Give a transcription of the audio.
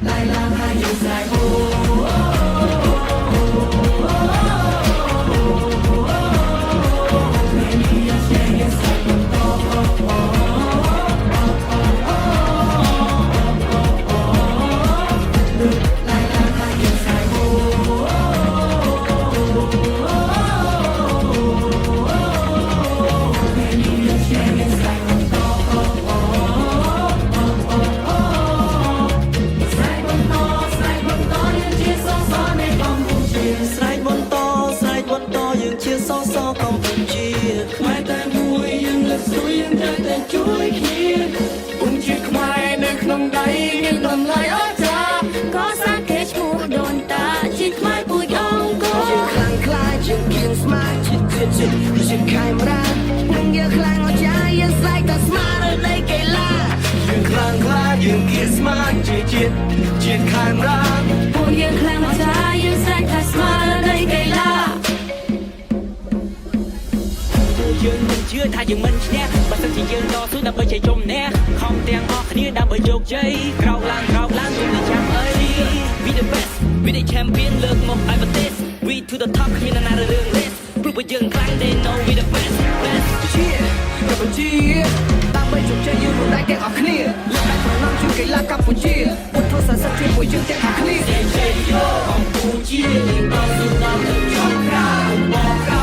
lại làm hai chiều dàiខ្មែរតែមួយយើងលើកស្ទួយយើងត្រូវតែជួយគ្នាពុំជាខ្មែរនៅក្នុងដៃមានតម្លៃអស្ចារ្យក៏សាគេឈ្មោះដូនតាជាខ្មែរពូជអង្គរជាខ្លាំងខ្លាជាគៀងស្មាជាខេមរានឹងយើងខ្លាំងអស្ចារ្យយើងស្រែកតែស្មារតីកីឡាយើងខ្លាំងខ្លាយើងគៀងស្មាជាខេមរាពួកយើងខ្លាំងអស្ចារ្យយើងស្រែកតែស្មារតីកីឡាយើងមិនជឿថាយើងមិនឈ្នះបើសិនជាយើងតស៊ូដើម្បីជ័យជំនះខំទាំងអស់គ្នាដើម្បីជោគជ័យក្រោកឡើងគុំនឹងចាំអី We the best We the champion លើកមកឲ្យប្រទេស We to the top គ្មានណារឿងលេសព្រោះពួកយើងខ្លាំង They know we the best Cheer កម្ពុជាដើម្បីជោគជ័យយើងរួមដៃទាំងអស់គ្នាលើកដៃប្រណម្យជួយកីឡាកម្ពុជាពុទ្ធសាសនាជាមួយយើងទាំងអស់គ្នាកម្ពុជាយើងតស៊ូដល់ទៅចុងក្រោយបង